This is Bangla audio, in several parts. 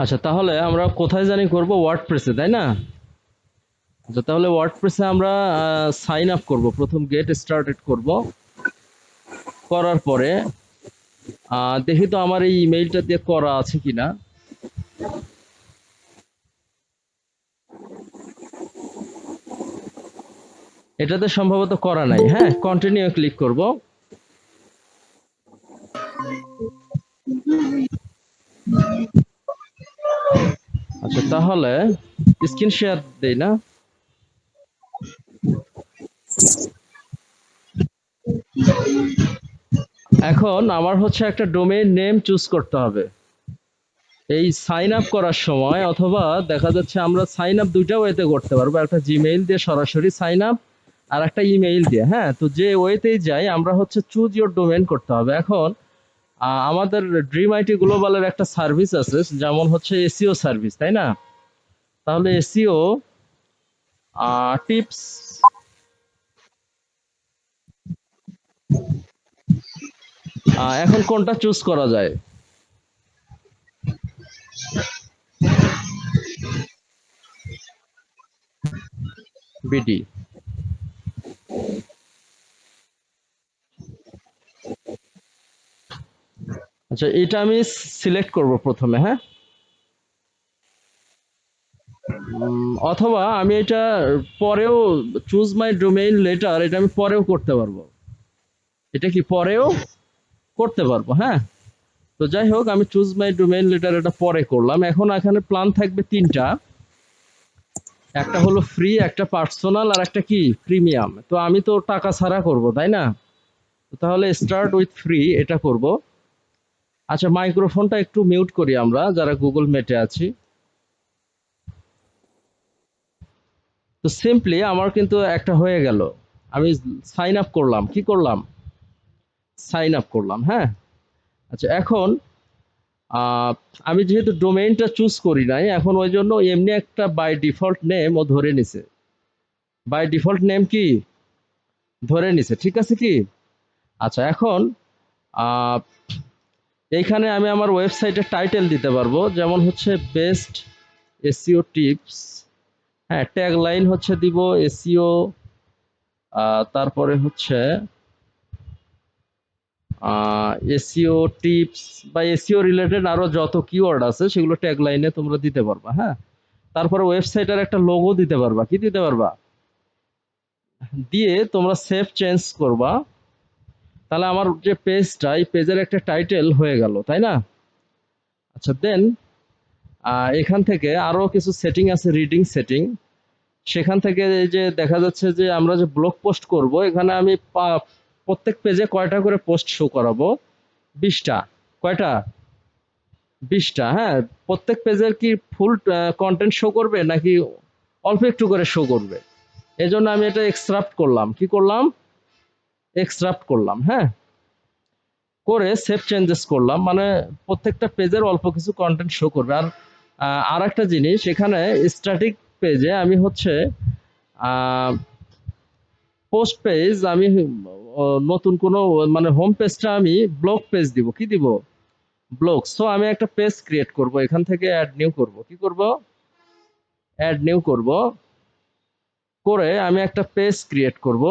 আচ্ছা, তাহলে আমরা কোথায় জানি করব? ওয়ার্ডপ্রেসে, তাই না? আচ্ছা, তাহলে ওয়ার্ডপ্রেসে আমরা সাইন আপ করব, প্রথম গেট স্টার্টেড করব। করার পরে দেখি তো আমার এই ইমেইলটা দিয়ে করা আছে কিনা। এটাতে সম্ভবত করা নাই। হ্যাঁ, কন্টিনিউ ক্লিক করব। আচ্ছা, তাহলে স্ক্রিন শেয়ার দেই না? এখন আমার হচ্ছে একটা ডোমেইন নেম চুজ করতে হবে এই সাইন আপ করার সময়, অথবা দেখা যাচ্ছে আমরা সাইন আপ দুইটা ওয়েতে করতে পারবো, একটা জিমেইল দিয়ে সরাসরি সাইন আপ, আর একটা ইমেইল দিয়ে। হ্যাঁ, তো যে ওয়েতেই যাই আমরা হচ্ছে চুজ ইওর ডোমেইন করতে হবে। এখন আমাদের ড্রিম আইটি গ্লোবালের একটা সার্ভিস আছে, যেমন হচ্ছে এসইও সার্ভিস, তাই না? তাহলে এসইও টিপস, এখন কোনটা চুজ করা যায়? বিডি। আচ্ছা, এটা আমি সিলেক্ট করব প্রথমে। হ্যাঁ, অথবা আমি এটা পরেও চুজ মাই ডোমেইন লেটার, এটা আমি পরেও করতে পারবো। এটা কি পরেও করতে পারবো? হ্যাঁ, তো যাই হোক, আমি চুজ মাই ডোমেইন লেটার এটা পরে করলাম। এখন এখানে প্ল্যান থাকবে তিনটা, একটা হলো ফ্রি, একটা পার্সোনাল, আর একটা কি প্রিমিয়াম। তো আমি তো টাকা ছাড়া করব, তাই না? তাহলে স্টার্ট উইথ ফ্রি এটা করব। আচ্ছা, মাইক্রোফোনটা একটু মিউট করি আমরা যারা গুগল মেটে আছি। তো সিম্পলি আমার কিন্তু একটা হয়ে গেল। আমি সাইন আপ করলাম, কি করলাম? সাইন আপ করলাম। হ্যাঁ, আচ্ছা, এখন আহ, আমি যেহেতু ডোমেইনটা চুজ করি নাই, এখন ওই জন্য এমনি একটা বাই ডিফল্ট নেম ও ধরে নিছে। বাই ডিফল্ট নেম কি ধরে নিছে, ঠিক আছে কি? আচ্ছা, এখন আহ, এইখানে আমি আমার ওয়েবসাইটের টাইটেল দিতে পারবো, যেমন হচ্ছে বেস্ট এসইও টিপস। হ্যাঁ, ট্যাগ লাইন হচ্ছে দিব এসইও, তারপরে হচ্ছে এসইও টিপস বা এসইও রিলেটেড আরো যত কিওয়ার্ড আছে সেগুলো ট্যাগ লাইনে তোমরা দিতে পারবা। হ্যাঁ, তারপরে ওয়েবসাইটের একটা লোগো দিতে পারবা। কি দিতে পারবা? দিয়ে তোমরা সেভ চেঞ্জ করবা। তাহলে আমার যে পেজটা, এই পেজের একটা টাইটেল হয়ে গেল, তাই না? আচ্ছা, দেন এখান থেকে আরো কিছু সেটিং আছে, রিডিং সেটিং। সেখান থেকে এই যে দেখা যাচ্ছে যে আমরা যে ব্লগ পোস্ট করব, এখানে আমি প্রত্যেক পেজে কয়টা করে পোস্ট শো করাবো? 20টা। কয়টা? 20টা। হ্যাঁ, প্রত্যেক পেজের কি ফুল কন্টেন্ট শো করবে নাকি অল্প একটু করে শো করবে? এজন্য আমি এটা এক্সট্রাক্ট করলাম। কি করলাম? এক্সট্রাক্ট করলাম। হ্যাঁ, করে সেভ চেঞ্জেস করলাম, মানে প্রত্যেকটা পেজের অল্প কিছু কন্টেন্ট শো করবে। আর আর একটা জিনিস, এখানে স্ট্যাটিক পেজে আমি হচ্ছে পোস্ট পেজ, আমি নতুন কোনো মানে হোম পেজটা আমি ব্লগ পেজ দিব। কি দিব? ব্লগ। সো আমি একটা পেজ ক্রিয়েট করব, এখান থেকে অ্যাড নিউ করব। কি করব? অ্যাড নিউ করব। করে আমি একটা পেজ ক্রিয়েট করব।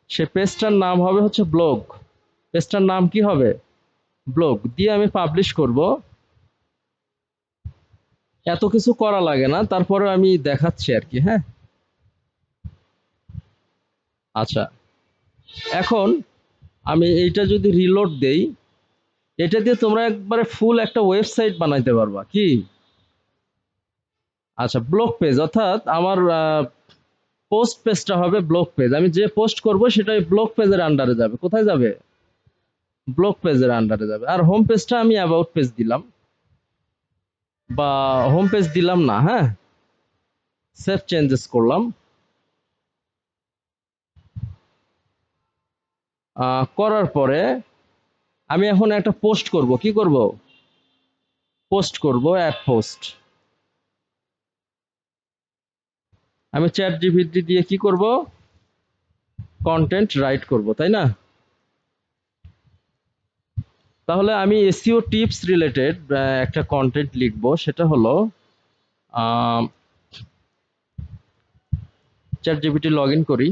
সে পেজটার নাম হবে হচ্ছে ব্লগ। পেজটার নাম কি হবে? ব্লগ। দিয়ে আমি পাবলিশ করব। এত কিছু করা লাগে না, তারপরে আমি দেখাচ্ছি আর কি। হ্যাঁ, আচ্ছা, এখন আমি এইটা যদি রিলোড দেই, এটা দিয়ে তোমরা একবারে ফুল একটা ওয়েবসাইট বানাইতে পারবা। কি? আচ্ছা, ব্লগ পেজ, অর্থাৎ আমার পোস্ট পেজটা হবে ব্লগ পেজ। আমি যে পোস্ট করব সেটা ব্লগ পেজের আন্ডারে যাবে। কোথায় যাবে? ব্লগ পেজের আন্ডারে যাবে। আর হোম পেজটা আমি অ্যাবাউট পেজ দিলাম, বা হোম পেজ দিলাম না। হ্যাঁ, সেভ চেঞ্জেস করলাম। করার পরে আমি এখন একটা পোস্ট করব। কি করব? পোস্ট করব, অ্যাড পোস্ট। আমি চ্যাট জিপিটি দিয়ে কি করব? কন্টেন্ট রাইট করব, তাই না? তাহলে আমি এসইও টিপস রিলেটেড একটা কন্টেন্ট লিখবো, সেটা হলো চ্যাট জিপিটি লগ ইন করি।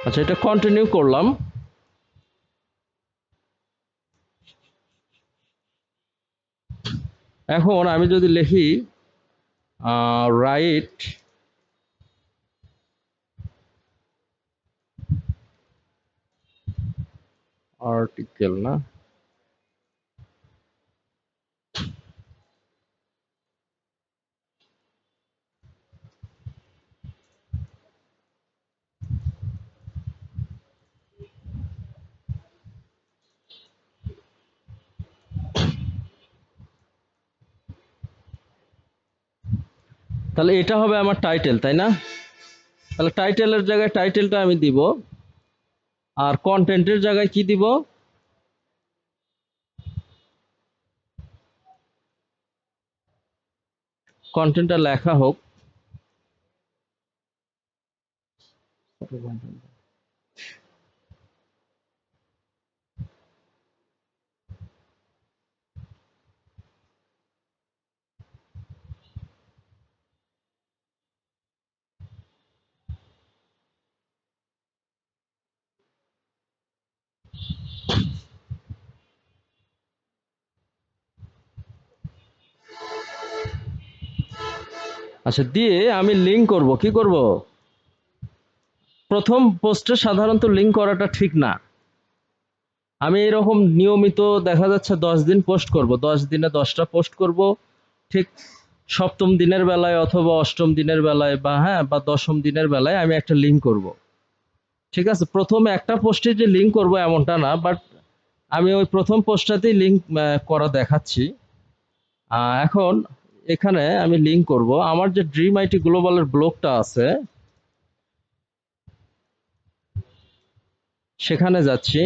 আচ্ছা, এটা কন্টিনিউ করলাম। এখন আমি যদি লিখি রাইট আর্টিকেল, না তাহলে এটা হবে আমার টাইটেল, তাই না? তাহলে টাইটেলের জায়গায় টাইটেলটা আমি দিব, আর কন্টেন্টের জায়গায় কি দিব? কন্টেন্টটা লেখা হোক। আচ্ছা, দিয়ে আমি লিঙ্ক করব, কি করব? প্রথম পোস্টে সাধারণত লিঙ্ক করাটা ঠিক না। আমি এরকম নিয়মিত দেখা যাচ্ছে 10 দিন পোস্ট করব, 10 দিনে 10টা পোস্ট করব, ঠিক সপ্তম দিনের বেলায় অথবা অষ্টম দিনের বেলায় বা হ্যাঁ বা দশম দিনের বেলায় আমি একটা লিঙ্ক করব। ঠিক আছে, প্রথমে একটা পোস্টে যে লিঙ্ক করব এমনটা না, বাট আমি ওই প্রথম পোস্টটাতেই লিঙ্ক করা দেখাচ্ছি। এখন এখানে আমি লিঙ্ক করব আমার যে ড্রিম আইটি গ্লোবালের ব্লগটা আছে, সেখানে যাচ্ছি।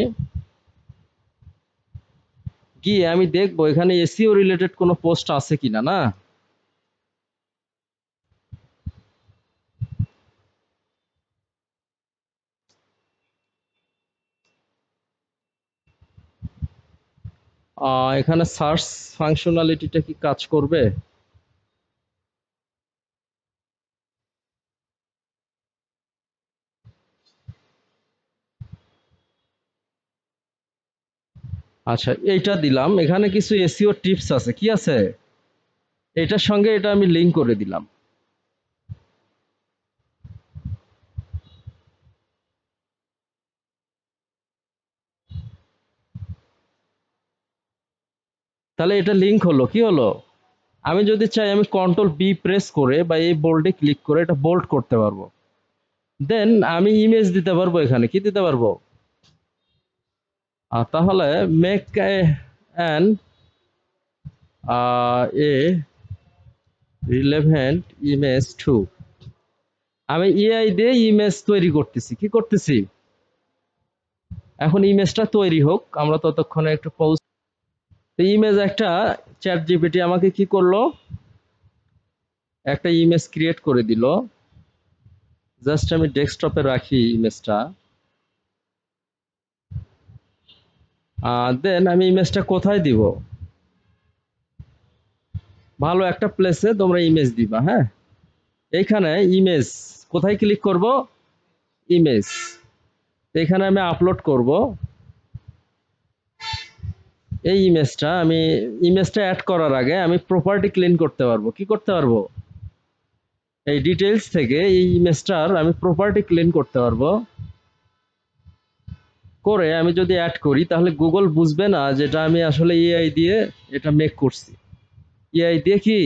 গিয়ে আমি দেখবো এখানে এসইও রিলেটেড কোনো পোস্ট আছে কিনা। না, এখানে সার্চ ফাংশনালিটিটা কি কাজ করবে? আচ্ছা, এইটা দিলাম, এখানে কিছু এসইও টিপস আছে, কি আছে, এটার সঙ্গে এটা আমি লিংক করে দিলাম। তাহলে এটা লিংক হলো, কি হলো? আমি যদি চাই আমি কন্ট্রোল বি প্রেস করে বা এই বোল্ডে ক্লিক করে এটা বোল্ড করতে পারবো। দেন আমি ইমেজ দিতে পারবো, এখানে কি দিতে পারবো? তাহলে make an A relevant image to. আমি এআই দিয়ে ইমেজ তৈরি করতেছি, কি করতেছি? এখন ইমেজটা তৈরি হোক, আমরা ততক্ষণে একটু পজ। ইমেজ একটা চ্যাট জিপিটি আমাকে কি করলো, একটা ইমেজ ক্রিয়েট করে দিল। জাস্ট আমি ডেস্কটপে রাখি ইমেজটা। দেন আমি ইমেজটা কোথায় দিব? ভালো একটা প্লেসে তোমরা ইমেজ দিবা, হ্যাঁ। এইখানে ইমেজ কোথায় ক্লিক করব? ইমেজ। এখানে আমি আপলোড করব এই ইমেজটা। আমি ইমেজটা অ্যাড করার আগে আমি প্রপার্টি ক্লিন করতে পারবো, কি করতে পারবো? এই ডিটেইলস থেকে এই ইমেজটার আমি প্রপার্টি ক্লিন করতে পারবো। করে আমি যদি অ্যাড করি তাহলে গুগল বুঝবে না যেটা আমি আসলে এআই দিয়ে এটা মেক করছি। এআই দিয়ে কি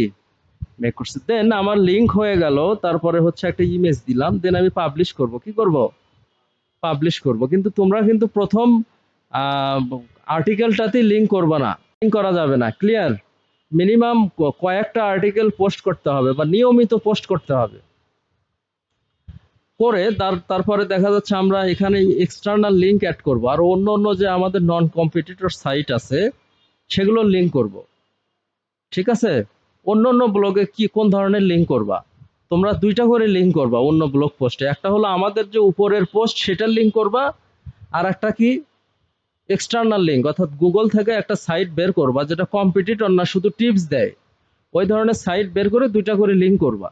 মেক করছি। দেন আমার লিংক হয়ে গেল, তারপরে হচ্ছে একটা ইমেজ দিলাম, দেন আমি পাবলিশ করব, কি করব? পাবলিশ করব। কিন্তু তোমরা কিন্তু প্রথম আর্টিকেলটাতে লিংক করবে না, লিংক করা যাবে না, ক্লিয়ার? মিনিমাম কয়েকটা আর্টিকেল পোস্ট করতে হবে বা নিয়মিত পোস্ট করতে হবে। করে তারপরে দেখা যাচ্ছে আমরা এখানে এক্সটার্নাল লিংক অ্যাড করব, আর অন্য অন্য যে আমাদের নন কম্পিটিটর সাইট আছে সেগুলোর লিংক করব। ঠিক আছে? অন্য অন্য ব্লগে কি কোন ধরনের লিংক করবা? তোমরা দুইটা করে লিংক করবা অন্য ব্লগ পোস্টে। একটা হলো আমাদের যে উপরের পোস্ট সেটার লিংক করবা, আর একটা কি এক্সটার্নাল লিংক, অর্থাৎ গুগল থেকে একটা সাইট বের করবা যেটা কম্পিটিটর না, শুধু টিপস দেয়। ওই ধরনের সাইট বের করে দুইটা করে লিংক করবা।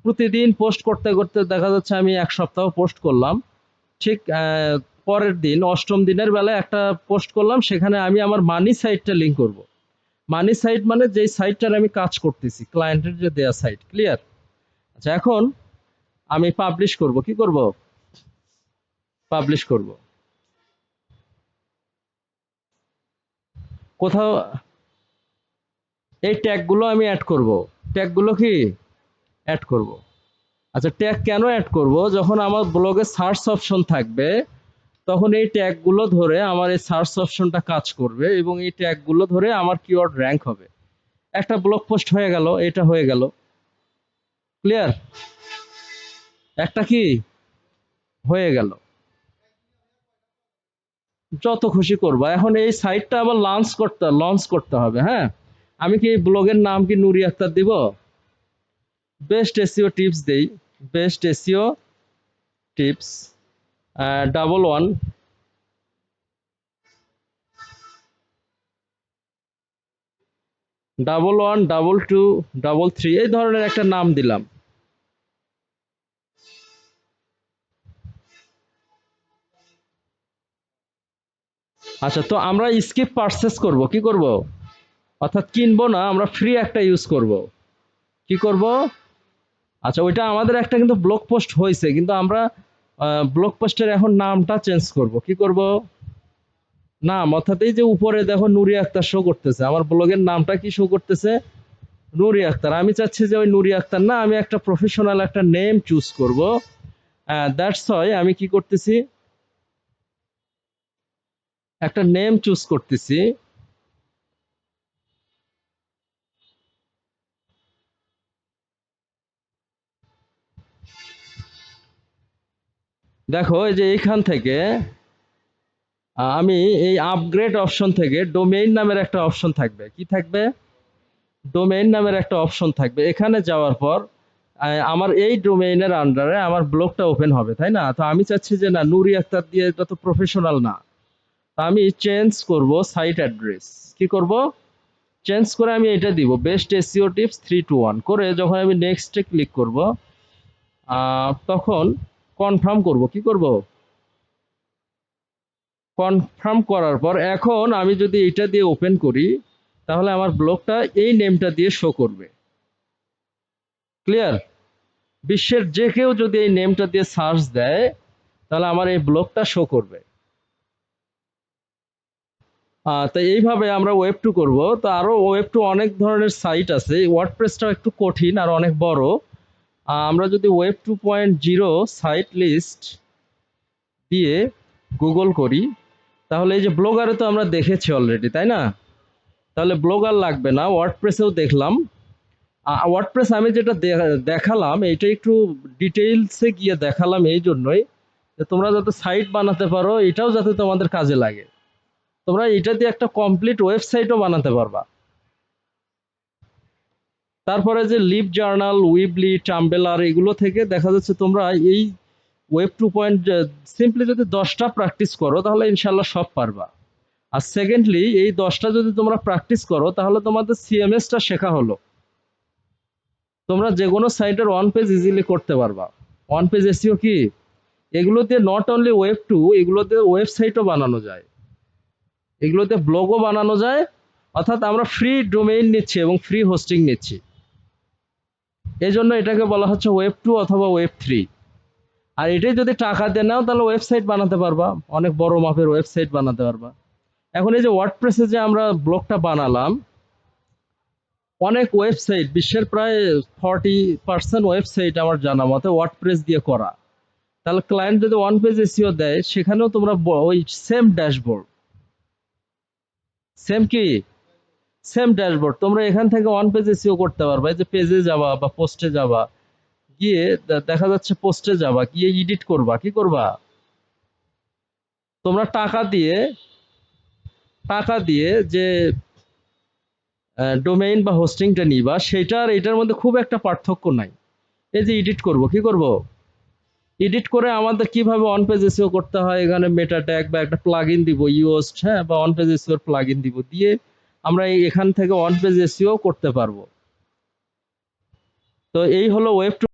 প্রতিদিন পোস্ট করতে করতে দেখা যাচ্ছে আমি এক সপ্তাহ পোস্ট করলাম, ঠিক পরের দিন অষ্টম দিনের বেলায় একটা পোস্ট করলাম, সেখানে আমি আমার মানি সাইটটা লিংক করব। মানি সাইট মানে যেই সাইটটার আমি কাজ করতেছি, ক্লায়েন্টের যে দেয়া সাইট। ক্লিয়ার? আচ্ছা, এখন আমি পাবলিশ করব। কি করব? পাবলিশ করব। কোথাও এই ট্যাগগুলো আমি অ্যাড করব। ট্যাগগুলো কি অ্যাড করব? আচ্ছা, ট্যাগ কেন অ্যাড করব? যখন আমার ব্লগে সার্চ অপশন থাকবে তখন এই ট্যাগগুলো ধরে আমার এই সার্চ অপশনটা কাজ করবে এবং এই ট্যাগগুলো ধরে আমার কিওয়ার্ড র্যাঙ্ক হবে। একটা ব্লগ পোস্ট হয়ে গেল, এটা হয়ে গেল। ক্লিয়ার? একটা কি হয়ে গেল, যত খুশি করবা। এখন এই সাইটটা আবার লঞ্চ করতে হবে। হ্যাঁ, আমি কি এই ব্লগের নাম কি নুরি আক্তার দিব? বেস্ট এসইও টিপস দেই। বেস্ট এসইও টিপস 11 11 22 33 এই ধরনের একটা নাম দিলাম। আচ্ছা, তো আমরা স্কিপ পারচেস করব। কি করব? অর্থাৎ কিনবো না, আমরা ফ্রি একটা ইউজ করব। কি করব? আচ্ছা, ওইটা আমাদের একটা কিন্তু ব্লগ পোস্ট হয়েছে, কিন্তু আমরা ব্লগ পোস্টের এখন নামটা চেঞ্জ করব। কি করব? নাম, অর্থাৎ এই যে উপরে দেখো নুরি আক্তার শো করতেছে, আমার ব্লগের নামটা কি শো করতেছে? নুরি আক্তার। আমি চাচ্ছি যে ওই নুরি আক্তার না, আমি একটা প্রফেশনাল একটা নেম চুজ করব। দ্যাটস ওয়াই আমি কি করতেছি, একটা নেম চুজ করতেছি। দেখো এই যে এইখান থেকে আমি এই আপগ্রেড অপশন থেকে ডোমেইন নামের একটা অপশন থাকবে। কি থাকবে? ডোমেইন নামের একটা অপশন থাকবে। এখানে যাওয়ার পর আমার এই ডোমেইনের আন্ডারে আমার ব্লগটা ওপেন হবে, তাই না? তো আমি চাচ্ছি যে না, নুরি আক্তার দিয়ে এটা তো প্রফেশনাল না। তো আমি চেঞ্জ করব সাইট অ্যাড্রেস। কি করব? চেঞ্জ করে আমি এটা দিব বেস্ট এসইও টিপস 321 করে যখন আমি নেক্সটে ক্লিক করব তখন কনফার্ম করব। কি করব? কনফার্ম করার পর এখন আমি যদি এটা দিয়ে ওপেন করি তাহলে আমার ব্লগটা এই নেমটা দিয়ে শো করবে। ক্লিয়ার? বিশ্বের যে কেউ যদি এই নেমটা দিয়ে সার্চ দেয় তাহলে আমার এই ব্লগটা শো করবে। তো এইভাবে আমরা ওয়েব টু করব। তো আরো ওয়েব টু অনেক ধরনের সাইট আছে, ওয়ার্ডপ্রেসটা একটু কঠিন আর অনেক বড়। আমরা যদি ওয়েব 2.0 সাইট লিস্ট দিয়ে গুগল করি তাহলে এই যে ব্লগারে তো আমরা দেখেছি অলরেডি, তাই না? তাহলে ব্লগার লাগবে না, ওয়ার্ডপ্রেসেও দেখলাম। ওয়ার্ডপ্রেস আমি যেটা দেখালাম এটা একটু ডিটেইলসে গিয়ে দেখালাম এই জন্যই যে তোমরা যাতে সাইট বানাতে পারো, এটাও যাতে তোমাদের কাজে লাগে। তোমরা এটা দিয়ে একটা কমপ্লিট ওয়েবসাইটও বানাতে পারবা। তারপরে যে লিভ জার্নাল, উইবলি, টাম্বেলার এগুলো থেকে দেখা যাচ্ছে তোমরা এই ওয়েব 2. সিম্পলি যদি 10টা প্র্যাকটিস করো তাহলে ইনশাল্লাহ সব পারবা। আর সেকেন্ডলি এই 10টা যদি তোমরা প্র্যাকটিস করো তাহলে তোমাদের সিএমএসটা শেখা হলো। তোমরা যে কোনো সাইটের ওয়ান পেজ ইজিলি করতে পারবা। ওয়ান পেজ এসইও কি, এগুলোতে নট অনলি ওয়েব টু, এগুলোতে ওয়েবসাইটও বানানো যায়, এগুলোতে ব্লগও বানানো যায়। অর্থাৎ আমরা ফ্রি ডোমেইন নিচ্ছি এবং ফ্রি হোস্টিং নিচ্ছি, এই জন্য এটাকে বলা হচ্ছে ওয়েব টু অথবা ওয়েব থ্রি। আর এটাই যদি টাকা দিয়ে নাও তাহলে ওয়েবসাইট বানাতে পারবা, অনেক বড় মাপের ওয়েবসাইট বানাতে পারবা। এখন এই যে ওয়ার্ডপ্রেসে যে আমরা ব্লগটা বানালাম, অনেক ওয়েবসাইট, বিশ্বের প্রায় 40% ওয়েবসাইট আমার জানা মতে ওয়ার্ডপ্রেস দিয়ে করা। তাহলে ক্লায়েন্ট যদি ওয়ান পেজ এসইও দেয় সেখানেও তোমরা ওই সেম ড্যাশবোর্ড, সেম কি সেম ড্যাশবোর্ড তোমরা এখান থেকে অন পেজ এসইও করতে পারবা। এই যে পেজে যাবা বা পোস্টে যাবা, গিয়ে দেখা যাচ্ছে পোস্টে যাবা, গিয়ে এডিট করবা। কি করবা? তোমরা টাকা দিয়ে যে ডোমেইন বা হোস্টিংটা নিবা, সেটার এটার মধ্যে খুব একটা পার্থক্য নাই। এই যে এডিট করব, কি করব? এডিট করে আমাদের কিভাবে অন পেজ এসইও করতে হয়, এখানে মেটা ট্যাগ বা একটা প্লাগইন দিব ইউজড, হ্যাঁ, বা অন পেজ এসইও প্লাগইন দিব, দিয়ে আমরা এখান থেকে অন পেজ এসইও করতে পারবো। তো এই হলো ওয়েব